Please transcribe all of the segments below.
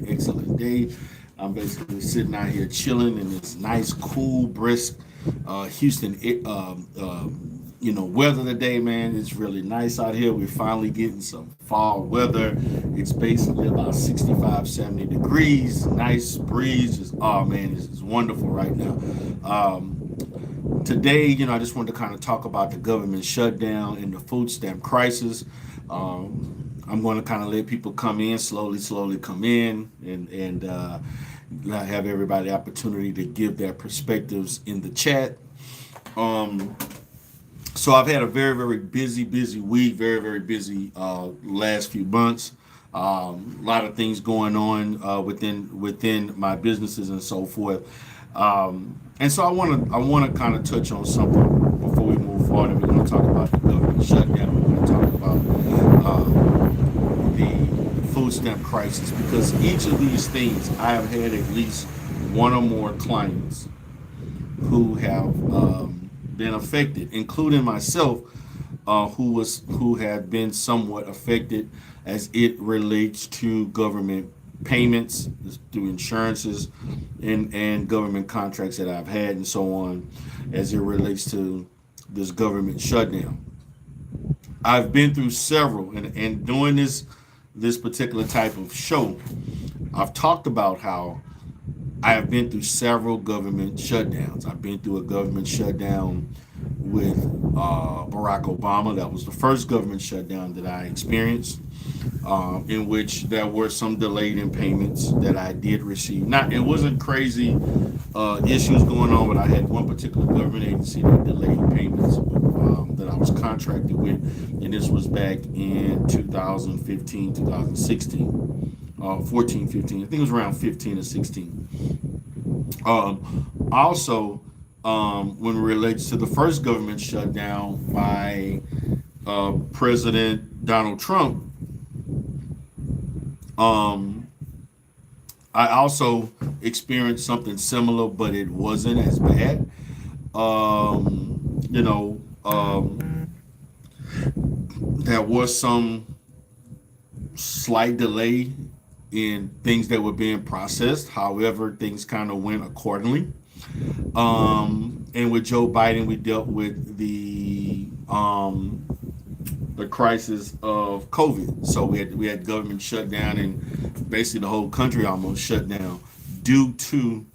excellent day. I'm basically sitting out here chilling in this nice, cool, brisk Houston, weather today, man. It's really nice out here. We're finally getting some fall weather. It's basically about 65, 70 degrees. Nice breeze. Oh man, it's wonderful right now. Today, I just wanted to kind of talk about the government shutdown and the food stamp crisis. I'm going to kind of let people come in slowly come in, and have everybody the opportunity to give their perspectives in the chat. Um, so I've had a very, very busy week, very, very busy last few months. A lot of things going on within my businesses and so forth. And so I want to kind of touch on something before we move forward. And we're going to talk about the government shutdown. We're going to talk about the food stamp crisis, because each of these things I have had at least one or more clients who have been affected, including myself, who have been somewhat affected as it relates to government payments through insurances and government contracts that I've had and so on, as it relates to this government shutdown. I've been through several, and doing this particular type of show, I've talked about how I have been through several government shutdowns. I've been through a government shutdown with Barack Obama. That was the first government shutdown that I experienced, in which there were some delayed in payments that I did receive. Not, it wasn't crazy issues going on, but I had one particular government agency that delayed payments that I was contracted with, and this was back in 2015, 2016, 14, 15. I think it was around 15 or 16. Also, when it relates to the first government shutdown by President Donald Trump, um, I also experienced something similar, but it wasn't as bad. You know, there was some slight delay in things that were being processed. However, things kind of went accordingly. And with Joe Biden, we dealt with the crisis of COVID. So we had government shut down, and basically the whole country almost shut down due to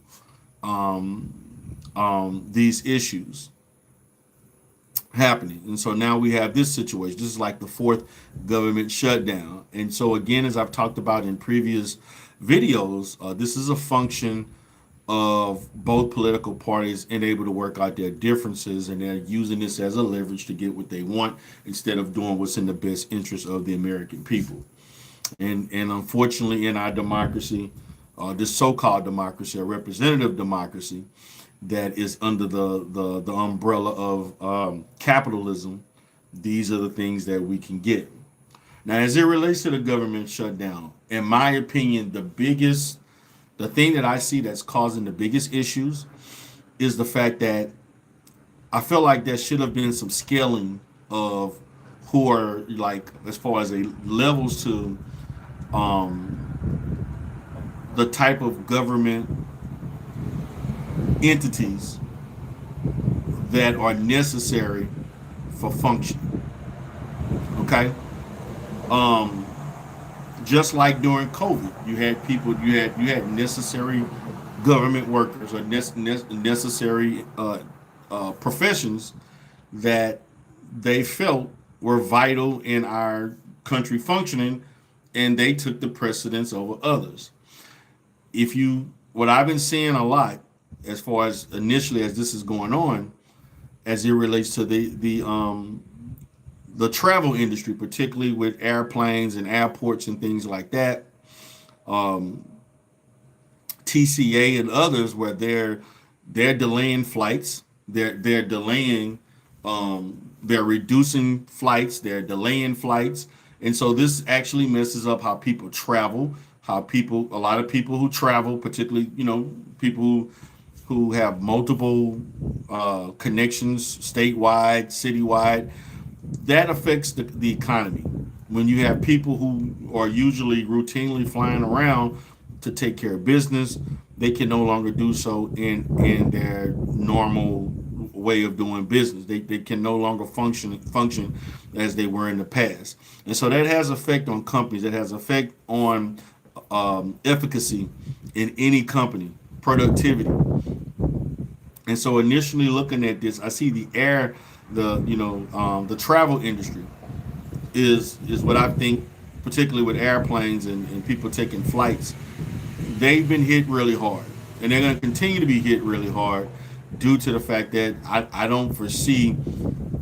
these issues happening. And so now we have this situation. This is like the fourth government shutdown. And so again, as I've talked about in previous videos, this is a function of both political parties and able to work out their differences, and they're using this as a leverage to get what they want instead of doing what's in the best interest of the American people. And unfortunately, in our democracy, this so-called democracy, a representative democracy that is under the umbrella of capitalism, these are the things that we can get. Now, as it relates to the government shutdown, in my opinion, the thing that I see that's causing the biggest issues is the fact that I feel like there should have been some scaling of who are, like, as far as a levels to the type of government entities that are necessary for function. Okay. Um, just like during COVID, you had people, you had necessary government workers or necessary professions that they felt were vital in our country functioning, and they took the precedence over others. What I've been seeing a lot, as far as initially as this is going on, as it relates to the travel industry, particularly with airplanes and airports and things like that, um, TCA and others, where they're delaying flights, they're delaying, they're reducing flights, they're delaying flights, and so this actually messes up how people travel, a lot of people who travel, particularly people who have multiple connections statewide, citywide, that affects the economy. When you have people who are usually routinely flying around, to take care of business, they can no longer do so in their normal way of doing business. They can no longer function as they were in the past. And so that has effect on companies. That has effect on efficacy in any company, productivity. And so initially looking at this, I see the travel industry is what I think, particularly with airplanes and people taking flights, they've been hit really hard, and they're going to continue to be hit really hard due to the fact that I don't foresee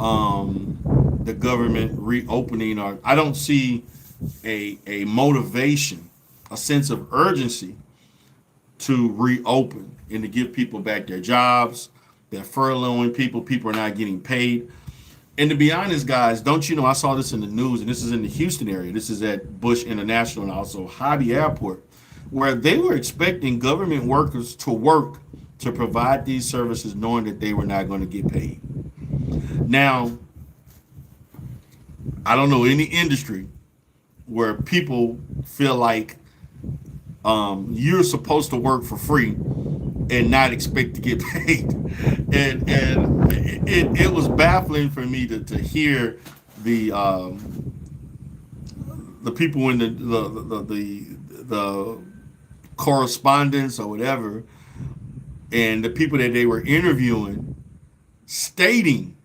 the government reopening, or I don't see a motivation, a sense of urgency to reopen and to give people back their jobs. They're furloughing people. People are not getting paid. And to be honest, guys, don't you know, I saw this in the news, and this is in the Houston area. This is at Bush International and also Hobby Airport, where they were expecting government workers to work to provide these services knowing that they were not going to get paid. Now, I don't know any industry where people feel like you're supposed to work for free and not expect to get paid. And it was baffling for me to hear the people in the correspondence or whatever, and the people that they were interviewing stating,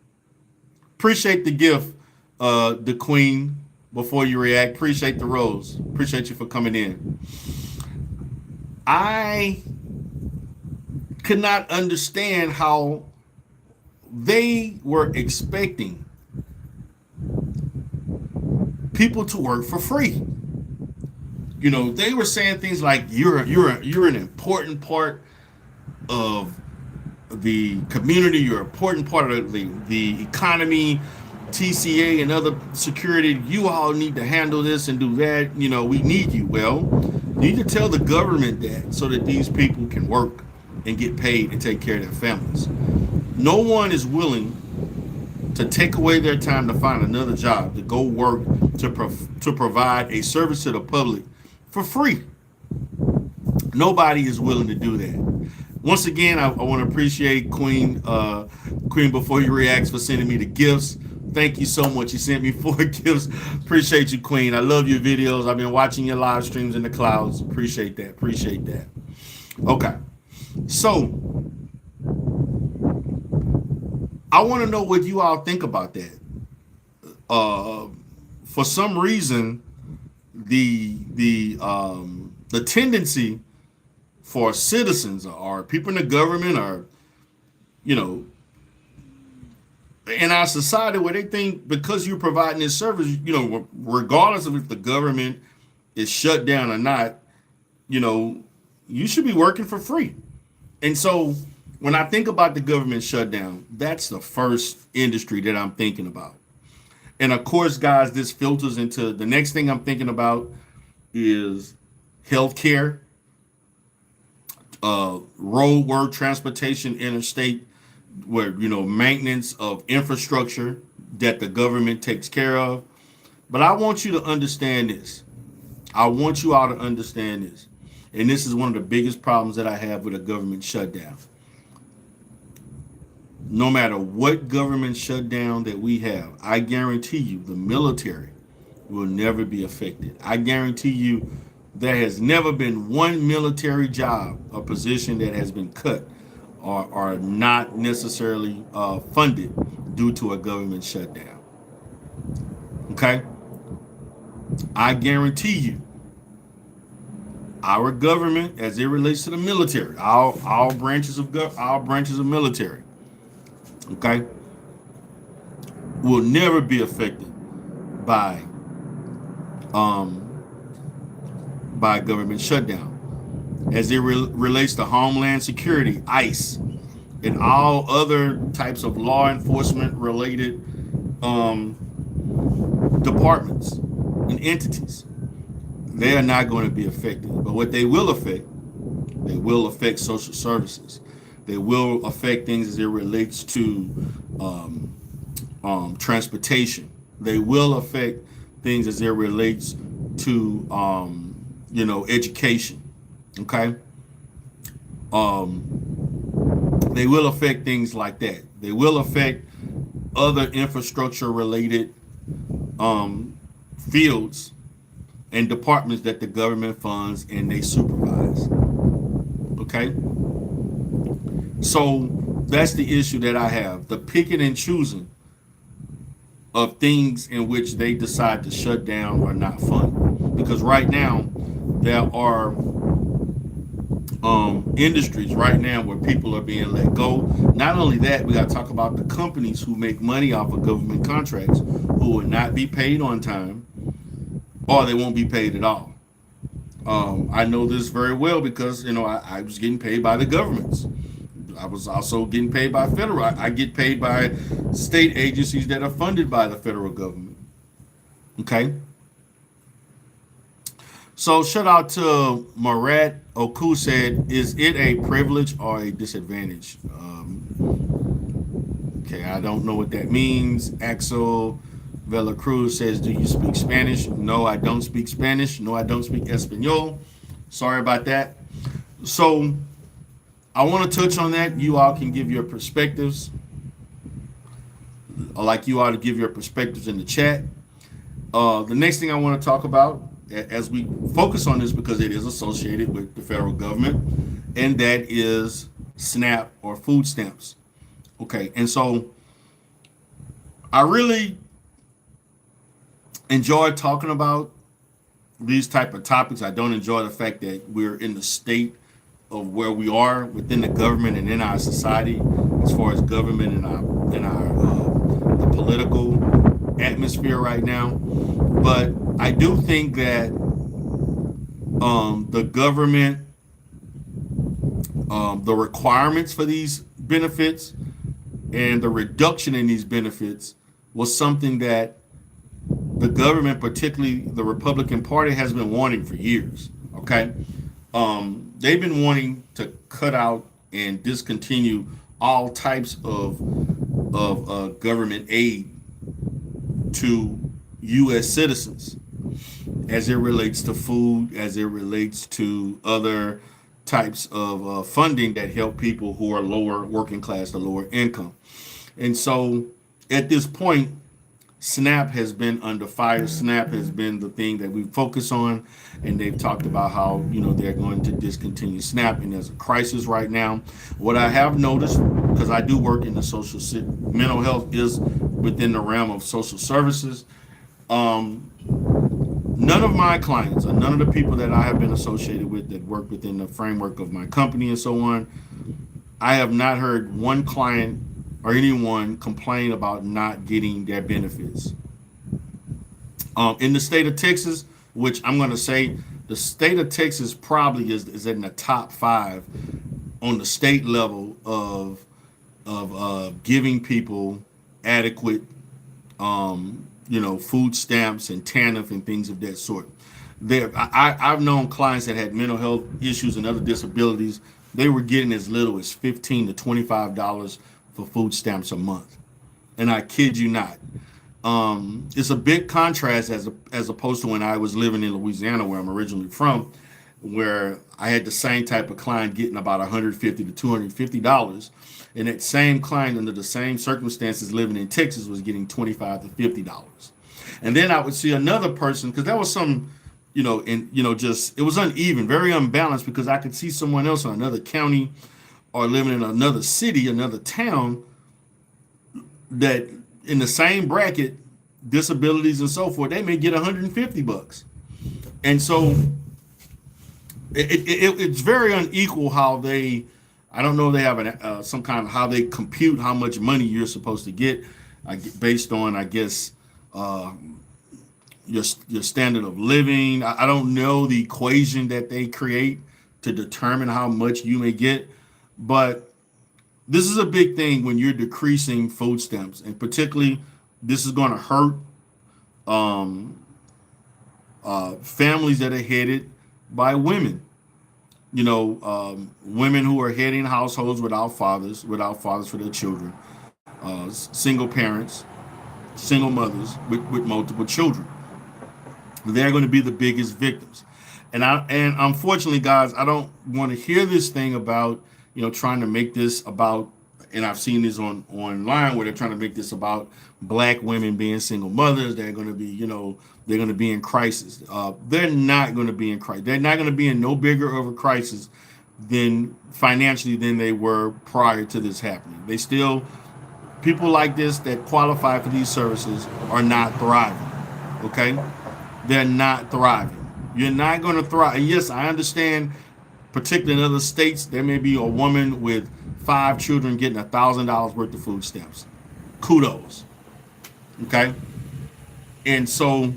appreciate the gift, the Queen. Before you react, appreciate the rose. Appreciate you for coming in. I could not understand how they were expecting people to work for free. You know, they were saying things like you're an important part of the community, you're an important part of the economy, TCA and other security. You all need to handle this and do that. You know, we need you. Well, you need to tell the government that so that these people can work and get paid and take care of their families. No one is willing to take away their time to find another job, to go work, to provide a service to the public for free. Nobody is willing to do that. Once again, I want to appreciate Queen Before You React for sending me the gifts. Thank you so much. You sent me 4 gifts. Appreciate you, Queen. I love your videos. I've been watching your live streams in the clouds. Appreciate that. Appreciate that. Okay. So I want to know what you all think about that. For some reason, the tendency for citizens or people in the government, or in our society, where they think because you're providing this service, regardless of if the government is shut down or not, you should be working for free. And so when I think about the government shutdown, that's the first industry that I'm thinking about. And of course, guys, this filters into the next thing I'm thinking about is healthcare, road work, transportation, interstate, where maintenance of infrastructure that the government takes care of. But I want you to understand this. I want you all to understand this. And this is one of the biggest problems that I have with a government shutdown. No matter what government shutdown that we have, I guarantee you the military will never be affected. I guarantee you there has never been one military job or position that has been cut or are not necessarily funded due to a government shutdown. Okay? I guarantee you, our government, as it relates to the military, all branches of military, okay, will never be affected by government shutdown. As it relates to Homeland Security, ICE, and all other types of law enforcement related departments and entities, they are not going to be affected. But what they will affect social services. They will affect things as it relates to transportation. They will affect things as it relates to education. Okay. Um, they will affect things like that. They will affect other infrastructure related um, fields and departments that the government funds and they supervise. Okay. So that's the issue that I have. The picking and choosing of things in which they decide to shut down or not fund. Because right now, there are industries right now where people are being let go. Not only that, we got to talk about the companies who make money off of government contracts who will not be paid on time or they won't be paid at all. I know this very well because I was getting paid by the governments. I was also getting paid by federal. I get paid by state agencies that are funded by the federal government. Okay, so shout out to Marat Oku said, "Is it a privilege or a disadvantage?" Okay, I don't know what that means. Axel Vela Cruz says, "Do you speak Spanish?" No, I don't speak Spanish. No, I don't speak Espanol. Sorry about that. So I want to touch on that. You all can give your perspectives. I like you all to give your perspectives in the chat. The next thing I want to talk about as we focus on this because it is associated with the federal government, and that is SNAP or food stamps. Okay, and so I really enjoy talking about these type of topics. I don't enjoy the fact that we're in the state of where we are within the government and in our society, as far as government and our the political atmosphere right now. But I do think that the government, the requirements for these benefits and the reduction in these benefits was something that the government, particularly the Republican Party, has been wanting for years. Okay, they've been wanting to cut out and discontinue all types of government aid to U.S. citizens as it relates to food, as it relates to other types of funding that help people who are lower working class to lower income. And so at this point, SNAP has been under fire. SNAP has been the thing that we focus on, and they've talked about how they're going to discontinue SNAP, and there's a crisis right now. What I have noticed, because I do work in the mental health is within the realm of social services. None of my clients, or none of the people that I have been associated with that work within the framework of my company and so on, I have not heard one client or anyone complain about not getting their benefits. In the state of Texas, which I'm going to say the state of Texas probably is in the top 5 on the state level of giving people adequate food stamps and TANF and things of that sort. I've known clients that had mental health issues and other disabilities. They were getting as little as $15 to $25 for food stamps a month, and I kid you not. It's a big contrast as opposed to when I was living in Louisiana, where I'm originally from, where I had the same type of client getting about $150 to $250, and that same client under the same circumstances living in Texas was getting $25 to $50. And then I would see another person, because that was some, just it was uneven, very unbalanced, because I could see someone else in another county or living in another city, another town, that in the same bracket, disabilities and so forth, they may get $150. And so it's very unequal how they, I don't know, they have some kind of how they compute how much money you're supposed to get based on, I guess, your standard of living. I don't know the equation that they create to determine how much you may get, but this is a big thing when you're decreasing food stamps, and particularly this is going to hurt families that are headed by women. Women who are heading households without fathers for their children, single parents, single mothers with multiple children. They're going to be the biggest victims. And unfortunately, guys, I don't want to hear this thing about trying to make this about. And I've seen this on online where they're trying to make this about black women being single mothers. They're going to be they're going to be in crisis. They're not going to be in crisis. They're not going to be in no bigger of a crisis than financially than they were prior to this happening. They still people like this that qualify for these services are not thriving. Okay, they're not thriving. You're not going to thrive. And yes, I understand. Particularly in other states, there may be a woman with 5 children getting $1,000 worth of food stamps. Kudos. Okay, and so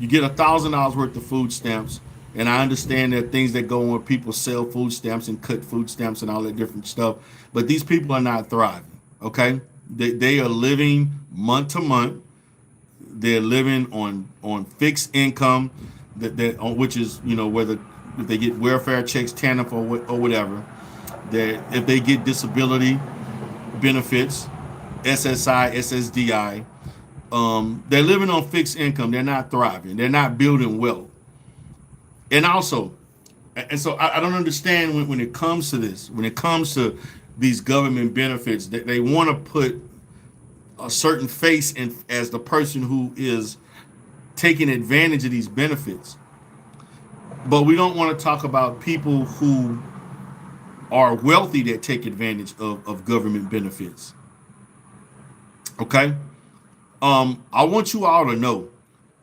you get $1,000 worth of food stamps. And I understand there are things that go on where people sell food stamps and cut food stamps and all that different stuff. But these people are not thriving. Okay, they are living month to month. They're living on fixed income, which is whether if they get welfare checks, TANF or whatever. If they get disability benefits, SSI, SSDI, they're living on fixed income. They're not thriving. They're not building wealth. And also, so I don't understand when it comes to this. When it comes to these government benefits, they want to put a certain face in as the person who is taking advantage of these benefits. But we don't want to talk about people who are wealthy that take advantage of government benefits. Okay? I want you all to know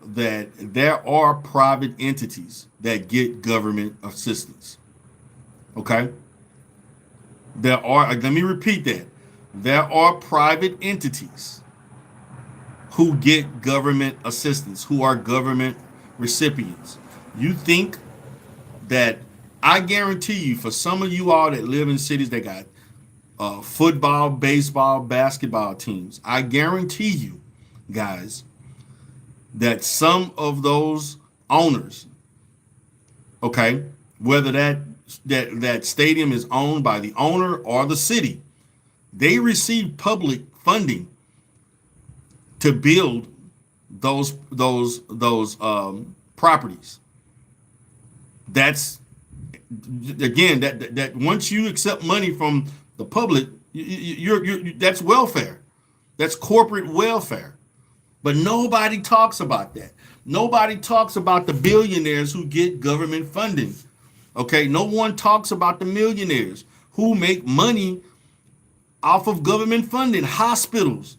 that there are private entities that get government assistance. Okay? Let me repeat that. There are private entities who get government assistance, who are government recipients. You think that, I guarantee you, for some of you all that live in cities that got football, baseball, basketball teams, I guarantee you, guys, that some of those owners, okay, whether that stadium is owned by the owner or the city, they receive public funding to build those properties. That's again that once you accept money from the public, you're that's welfare. That's corporate welfare. But nobody talks about that. Nobody talks about the billionaires who get government funding. Okay, no one talks about the millionaires who make money off of government funding. Hospitals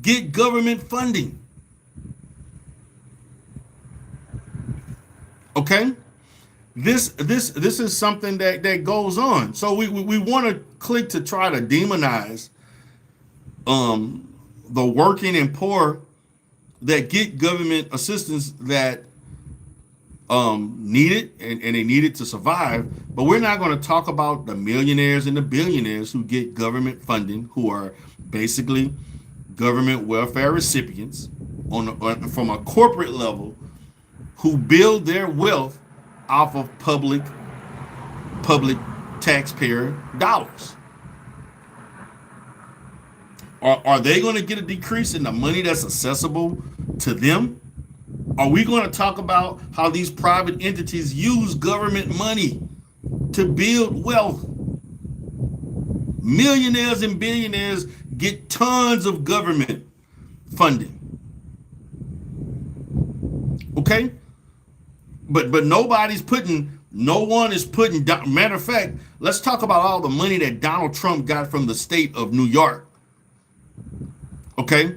get government funding. Okay, this is something that goes on. So we want to click to try to demonize the working and poor that get government assistance that need it and they need it to survive. But we're not going to talk about the millionaires and the billionaires who get government funding, who are basically government welfare recipients from a corporate level, who build their wealth off of public taxpayer dollars. Are they going to get a decrease in the money that's accessible to them? Are we going to talk about how these private entities use government money to build wealth? Millionaires and billionaires get tons of government funding. Okay? But no one is putting, matter of fact, let's talk about all the money that Donald Trump got from the state of New York. Okay?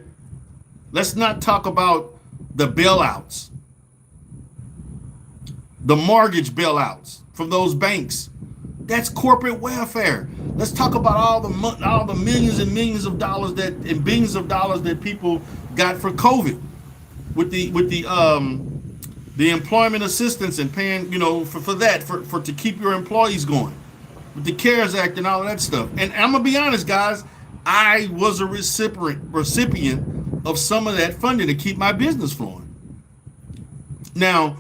Let's not talk about the bailouts, the mortgage bailouts from those banks. That's corporate welfare. Let's talk about all the millions and millions of dollars and billions of dollars that people got for COVID with the employment assistance and paying, for that, for to keep your employees going, with the CARES Act and all of that stuff. And I'm gonna be honest, guys, I was a recipient of some of that funding to keep my business flowing. Now,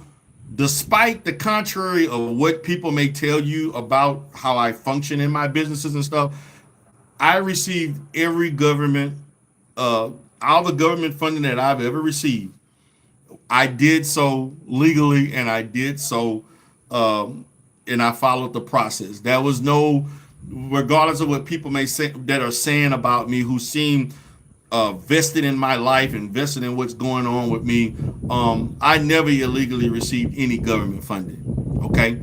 despite the contrary of what people may tell you about how I function in my businesses and stuff, I received every government, all the government funding that I've ever received I did so legally, and I did so, um, and I followed the process. There was no, regardless of what people may say that are saying about me, who seem vested in my life, invested in what's going on with me. I never illegally received any government funding. Okay,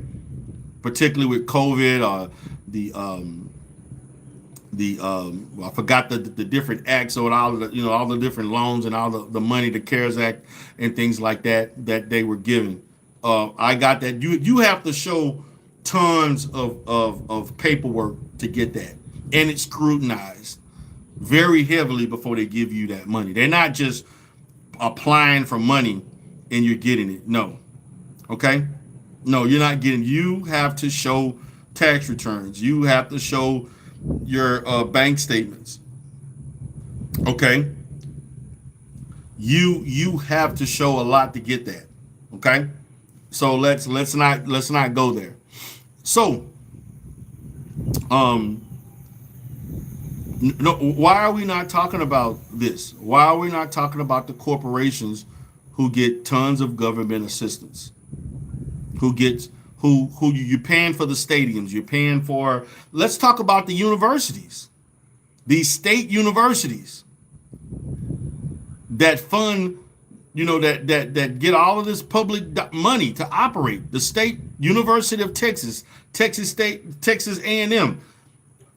particularly with COVID or the I forgot the different acts or all the all the different loans and all the money, the CARES Act and things like that they were giving. I got that. You have to show tons of paperwork to get that, and it's scrutinized very heavily before they give you that money. They're not just applying for money and you're getting it. No. Okay? No, you're not getting. You have to show tax returns. You have to show your bank statements. Okay? You have to show a lot to get that. Okay? So let's not go there. So um no, why are we not talking about this? Why are we not talking about the corporations who get tons of government assistance? Who gets who you're paying for the stadiums, you're paying for. Let's talk about the universities. These state universities that fund, that get all of this public money to operate. The State University of Texas, Texas State, Texas A&M,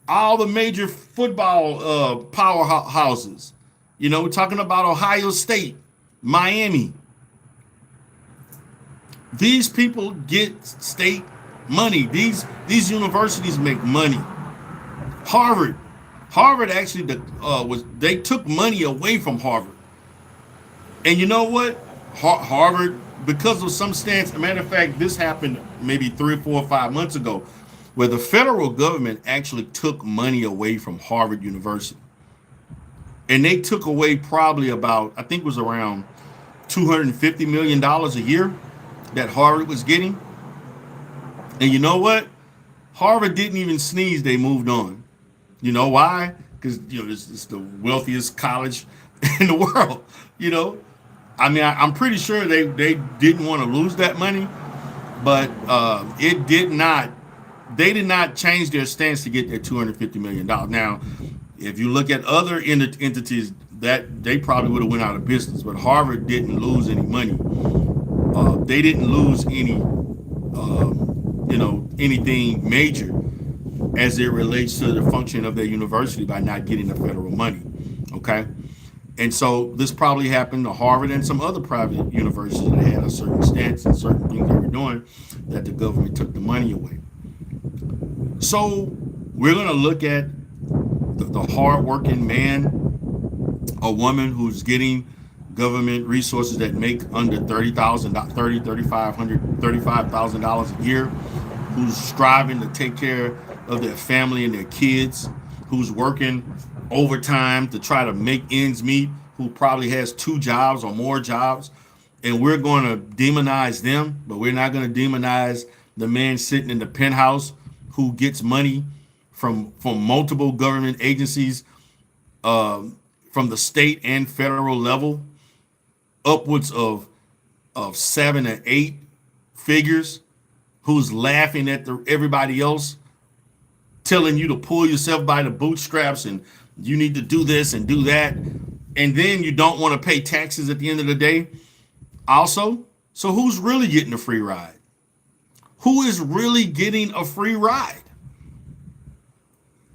all the major football powerhouses. We're talking about Ohio State, Miami. These people get state money. These universities make money. Harvard actually they took money away from Harvard. And you know what? Harvard, because of some stance, a matter of fact, this happened maybe 3 or 4 or 5 months ago, where the federal government actually took money away from Harvard University. And they took away probably about, I think it was around $250 million a year that Harvard was getting. And you know what? Harvard didn't even sneeze, they moved on. You know why? Because it's the wealthiest college in the world. I'm pretty sure they didn't want to lose that money, but it did not. They did not change their stance to get their $250 million. Now, if you look at other entities, that they probably would have went out of business, but Harvard didn't lose any money. They didn't lose anything major as it relates to the function of their university by not getting the federal money. Okay. And so this probably happened to Harvard and some other private universities that had a certain stance and certain things they were doing that the government took the money away. So we're going to look at the hardworking man or woman who's getting government resources that make under $35,000 a year, who's striving to take care of their family and their kids, who's working overtime to try to make ends meet, who probably has 2 jobs or more jobs. And we're going to demonize them, but we're not going to demonize the man sitting in the penthouse who gets money from multiple government agencies, from the state and federal level, upwards of 7 or 8 figures, who's laughing at everybody else, telling you to pull yourself by the bootstraps and you need to do this and do that. And then you don't want to pay taxes at the end of the day. Also, so who's really getting a free ride? Who is really getting a free ride?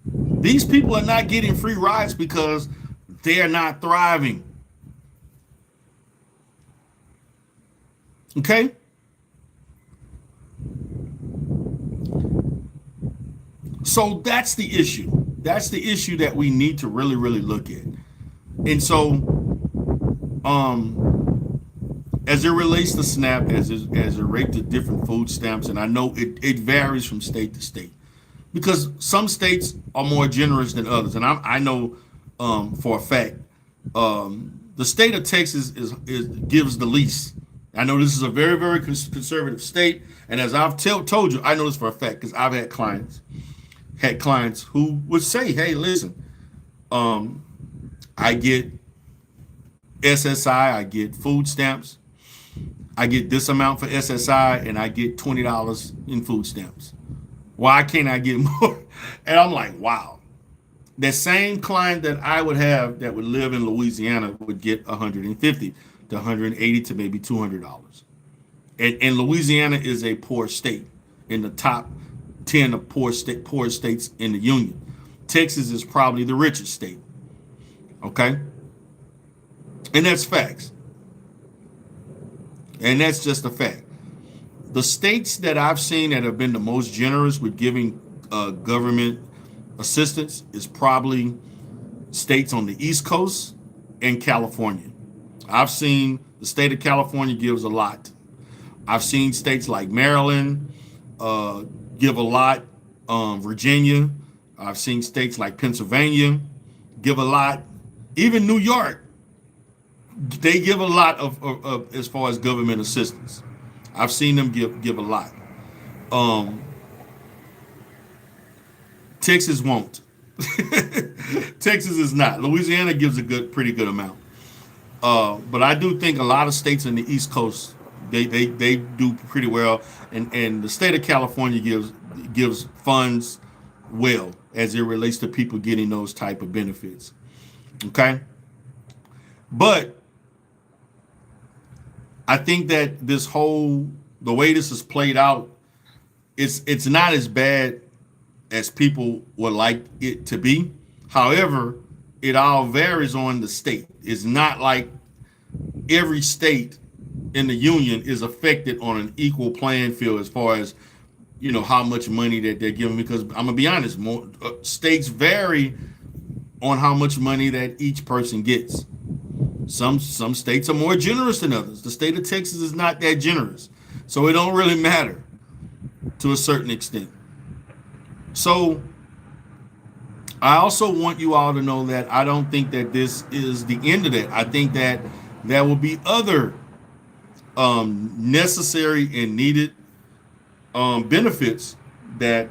These people are not getting free rides because they are not thriving. Okay? So that's the issue. That's the issue that we need to really, really look at. And so, as it relates to SNAP, as it relates to different food stamps, and I know it varies from state to state, because some states are more generous than others. And I know for a fact, the state of Texas gives the least. I know this is a very, very conservative state, and as I've told you, I know this for a fact because I've had clients who would say, "Hey, listen, I get SSI, I get food stamps, I get this amount for SSI and I get $20 in food stamps. Why can't I get more? And I'm like, wow. That same client that I would have that would live in Louisiana would get 150 to 180 to maybe $200. And Louisiana is a poor state, in the top 10 of poor states in the union. Texas is probably the richest state. Okay? And that's facts. And that's just a fact. The states that I've seen that have been the most generous with giving government assistance is probably states on the East Coast and California. I've seen the state of California gives a lot. I've seen states like Maryland give a lot. Virginia. I've seen states like Pennsylvania give a lot. Even New York, they give a lot of as far as government assistance. I've seen them give a lot. Texas won't. Texas is not. Louisiana gives a pretty good amount. But I do think a lot of states in the East Coast they do pretty well, and the state of California gives funds well as it relates to people getting those type of benefits. Okay, but I think that the way this is played out, it's not as bad as people would like it to be. However, it all varies on the state. It's not like every state in the union is affected on an equal playing field as far as how much money that they're giving. Because I'm gonna be honest, more states vary on how much money that each person gets. Some states are more generous than others. The state of Texas is not that generous, so it don't really matter to a certain extent. So I also want you all to know that I don't think that this is the end of that. I think that there will be other necessary and needed benefits that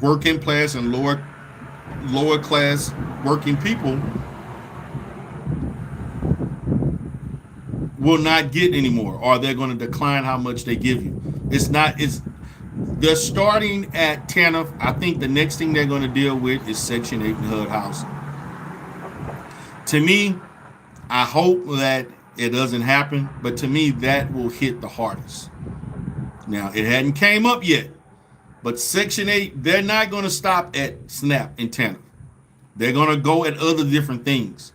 working class and lower class working people will not get anymore, or they're going to decline how much they give you. They're starting at TANF. I think the next thing they're going to deal with is Section 8 and HUD housing. To me, I hope that it doesn't happen, but to me, that will hit the hardest. Now, it hadn't came up yet, but Section 8, they're not going to stop at SNAP and TANF. They're going to go at other different things.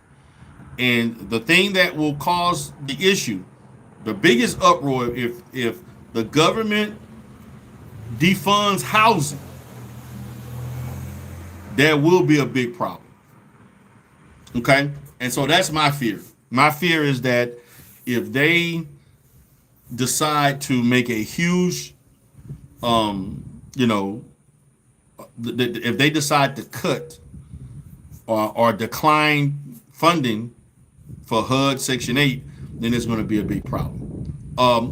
And the thing that will cause the issue, the biggest uproar, if the government defunds housing, there will be a big problem. Okay? And so that's my fear. My fear is that if they decide to make a huge, if they decide to cut or decline funding for HUD Section 8, then it's going to be a big problem.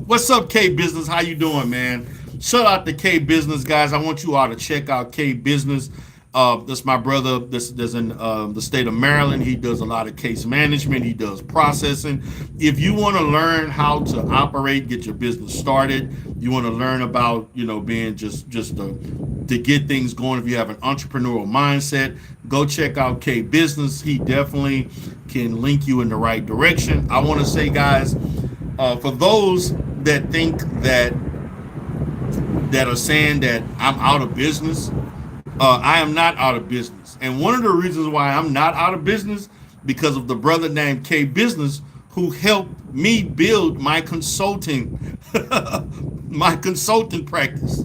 What's up, K Business? How you doing, man? Shout out to K Business, guys. I want you all to check out K Business. That's my brother. This is in the state of Maryland. He does a lot of case management. He does processing. If you want to learn how to operate, get your business started, you want to learn about being just to get things going. If you have an entrepreneurial mindset, go check out K Business. He definitely can link you in the right direction. I want to say, guys, for those that think that are saying that I'm out of business. I am not out of business. And one of the reasons why I'm not out of business, because of the brother named K Business who helped me build my consulting practice.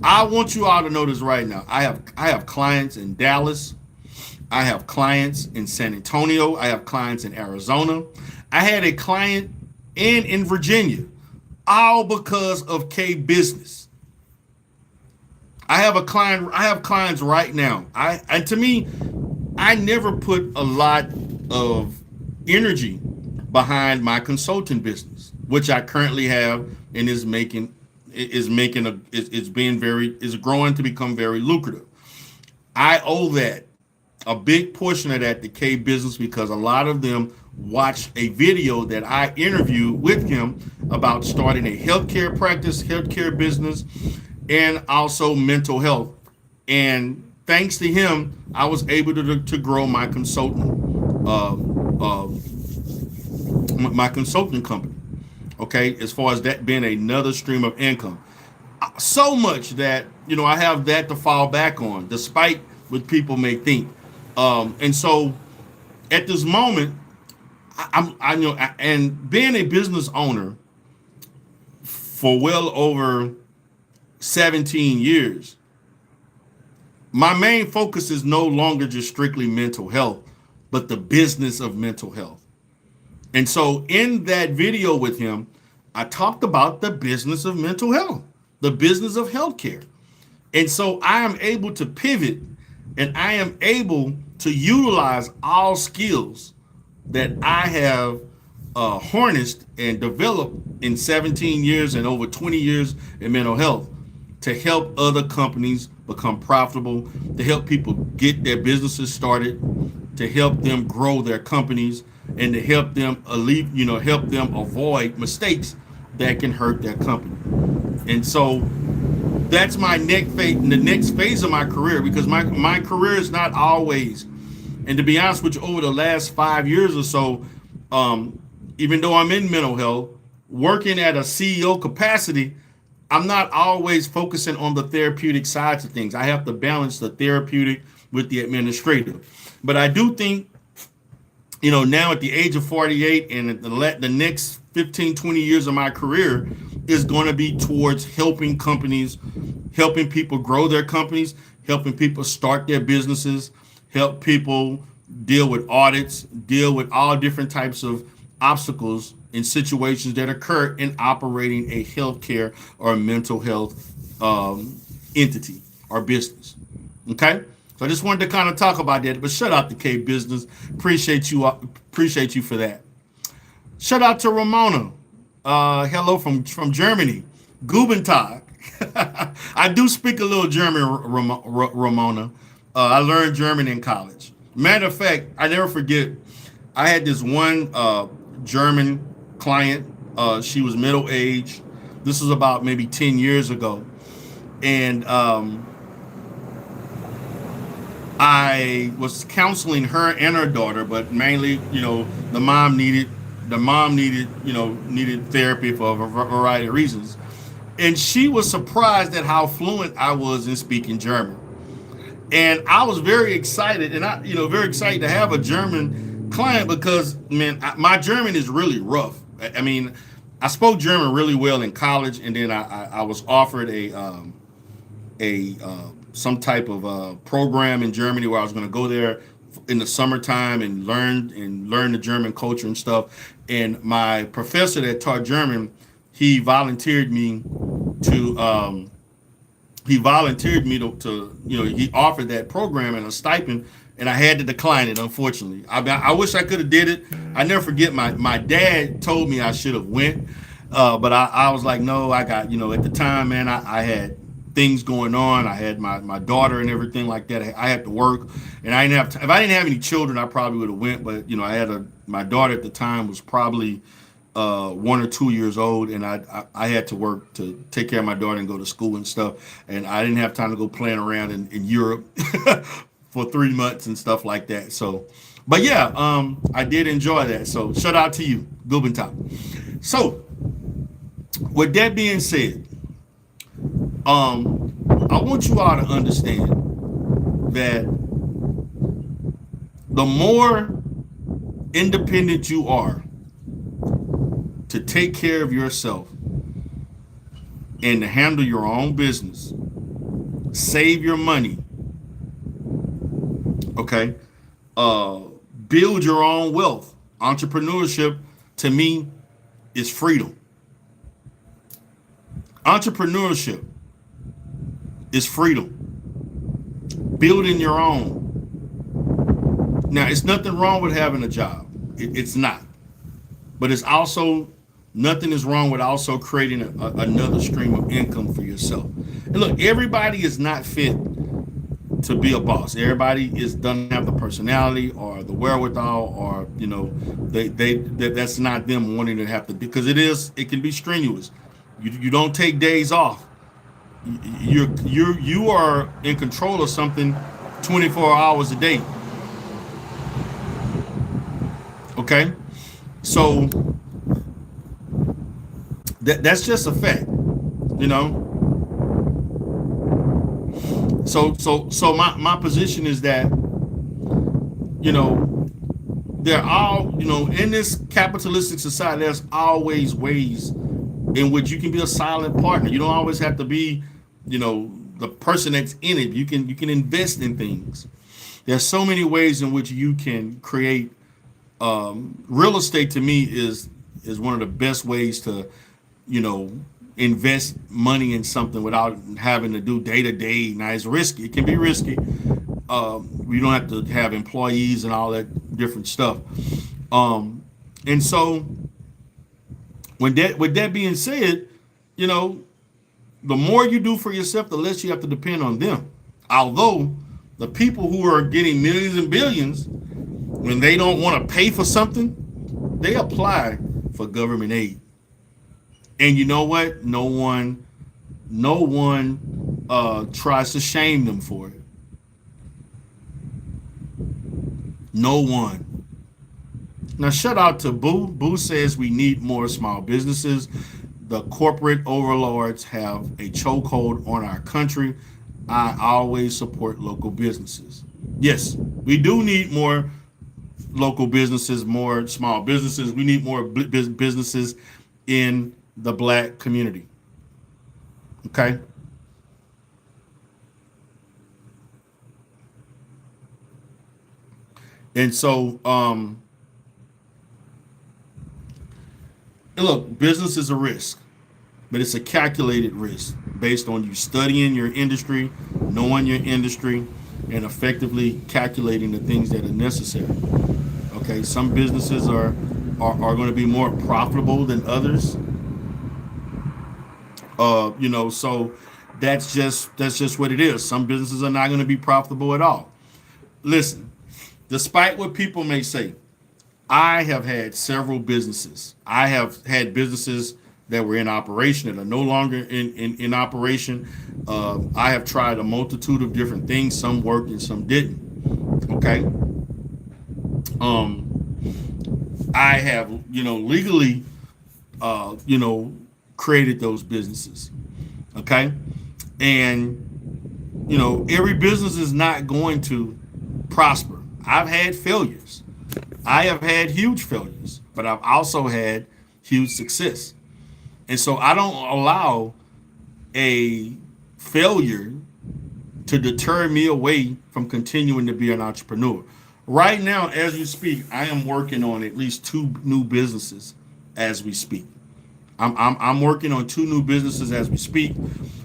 I want you all to know this right now. I have clients in Dallas. I have clients in San Antonio. I have clients in Arizona. I had a client in Virginia, all because of K Business. I have clients right now. And to me, I never put a lot of energy behind my consulting business, which I currently have and is growing to become very lucrative. I owe that, a big portion of that, to K Business, because a lot of them watch a video that I interviewed with him about starting a healthcare practice, healthcare business, and also mental health. And thanks to him, I was able to grow my consulting my consulting company. Okay, as far as that being another stream of income, so much that I have that to fall back on, despite what people may think. And so at this moment, I know, and being a business owner for well over 17 years, my main focus is no longer just strictly mental health, but the business of mental health. And so in that video with him, I talked about the business of mental health, the business of healthcare. And so I am able to pivot, and I am able to utilize all skills that I have harnessed and developed in 17 years and over 20 years in mental health to help other companies become profitable, to help people get their businesses started, to help them grow their companies, and to help them help them avoid mistakes that can hurt their company. And so that's my the next phase of my career, because my career is not always, and to be honest with you, over the last 5 years or so, even though I'm in mental health, working at a CEO capacity, I'm not always focusing on the therapeutic sides of things. I have to balance the therapeutic with the administrative. But I do think, now at the age of 48 and the next 15, 20 years of my career is going to be towards helping companies, helping people grow their companies, helping people start their businesses, help people deal with audits, deal with all different types of obstacles in situations that occur in operating a healthcare or a mental health entity or business. Okay? So I just wanted to kind of talk about that. But shout out to K Business. Appreciate you for that. Shout out to Ramona. Hello from Germany. Guten Tag. I do speak a little German, Ramona. I learned German in college. Matter of fact, I never forget, I had this one German client. She was middle aged. This was about maybe 10 years ago. And I was counseling her and her daughter, but mainly, the mom needed, needed therapy for a variety of reasons. And she was surprised at how fluent I was in speaking German. And I was very excited, and very excited to have a German client because, man, my German is really rough. I mean, I spoke German really well in college, and then I was offered a some type of program in Germany where I was going to go there in the summertime and learn the German culture and stuff. And my professor that taught German, he volunteered me to he offered that program and a stipend, and I had to decline it, unfortunately. I wish I could have did it. I never forget, my dad told me I should have went, but I was like, no, I got, at the time, man, I had things going on. I had my daughter and everything like that. I had to work, and I didn't have if I didn't have any children, I probably would have went, but I had my daughter at the time was probably 1 or 2 years old, and I had to work to take care of my daughter and go to school and stuff, and I didn't have time to go playing around in Europe for 3 months and stuff like that. So, but yeah, I did enjoy that. So shout out to you, Guten Tag. So with that being said, I want you all to understand that the more independent you are to take care of yourself and to handle your own business, save your money, okay, build your own wealth. Entrepreneurship, to me, is freedom. Entrepreneurship is freedom. Building your own. Now, it's nothing wrong with having a job. It's not. But it's also, nothing is wrong with also creating another stream of income for yourself. And look, everybody is not fit to be a boss. Everybody is doesn't have the personality or the wherewithal, or that's not them wanting to have to, because it can be strenuous. You don't take days off. You are in control of something 24 hours a day. Okay, so that's just a fact, you know. So my position is that, you know, there are, in this capitalistic society, there's always ways in which you can be a silent partner. You don't always have to be, the person that's in it. You can invest in things. There's so many ways in which you can create. Real estate to me is one of the best ways to, you know, invest money in something without having to do day to day. Now it's risky. It can be risky. We don't have to have employees and all that different stuff. And so, with that being said, you know, the more you do for yourself, the less you have to depend on them. Although the people who are getting millions and billions, when they don't want to pay for something, they apply for government aid. And you know what? No one tries to shame them for it. No one. Now, shout out to Boo. Boo says we need more small businesses. The corporate overlords have a chokehold on our country. I always support local businesses. Yes, we do need more local businesses, more small businesses. We need more businesses in the black community. Okay? And so, and look, business is a risk, but it's a calculated risk based on you studying your industry, knowing your industry, and effectively calculating the things that are necessary. Okay, some businesses are going to be more profitable than others. So that's just what it is. Some businesses are not going to be profitable at all. Listen, despite what people may say, I have had several businesses. I have had businesses that were in operation that are no longer in operation. I have tried a multitude of different things. Some worked and some didn't. Okay. I have, legally, created those businesses. Okay. And, every business is not going to prosper. I've had failures. I have had huge failures, but I've also had huge success. And so I don't allow a failure to deter me away from continuing to be an entrepreneur. Right now, as we speak, I am working on at least two new businesses as we speak. I'm working on two new businesses as we speak.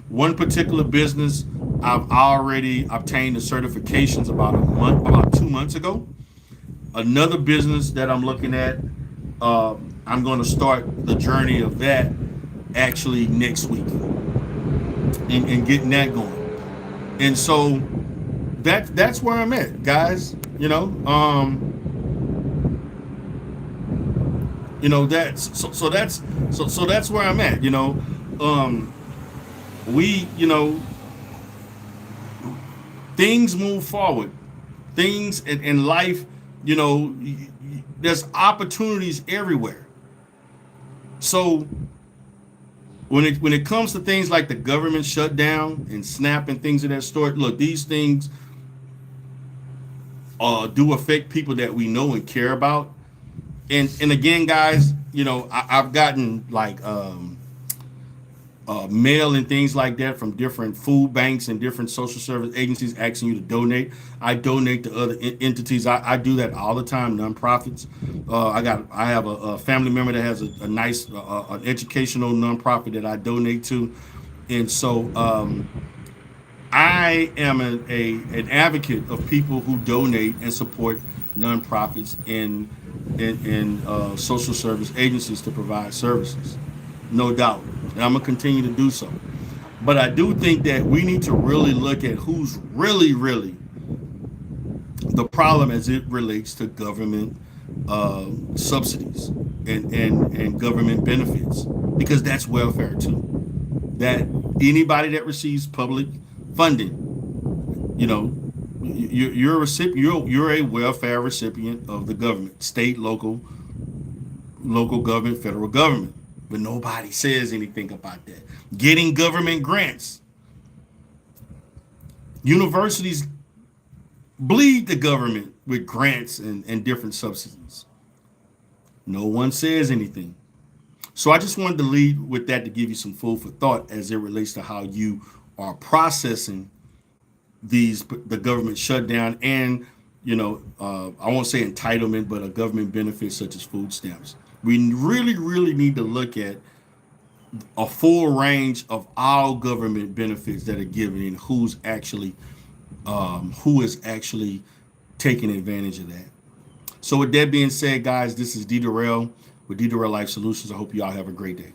One particular business, I've already obtained the certifications about 2 months ago. Another business that I'm looking at, I'm going to start the journey of that actually next week, and getting that going. And so that's where I'm at, guys. That's where I'm at. We things move forward. Things in life, there's opportunities everywhere. So when it comes to things like the government shutdown and SNAP and things of that sort, look, these things do affect people that we know and care about. And again, guys, I've gotten like mail and things like that from different food banks and different social service agencies asking you to donate. I donate to other entities. I do that all the time, nonprofits. I have a family member that has a nice an educational nonprofit that I donate to, and so I am an advocate of people who donate and support nonprofits and social service agencies to provide services. No doubt. And I'm going to continue to do so. But I do think that we need to really look at who's really the problem as it relates to government subsidies and government benefits, because that's welfare too. That anybody that receives public funding, you know, you're a recipient, you're a welfare recipient of the government, state, local government, federal government. But nobody says anything about that. Getting government grants. Universities bleed the government with grants and different subsidies. No one says anything. So I just wanted to lead with that to give you some food for thought as it relates to how you are processing the government shutdown and I won't say entitlement, but a government benefit such as food stamps. We really need to look at a full range of all government benefits that are given and who is actually taking advantage of that. So with that being said, guys, this is D Durrell with D Durrell Life Solutions. I hope you all have a great day.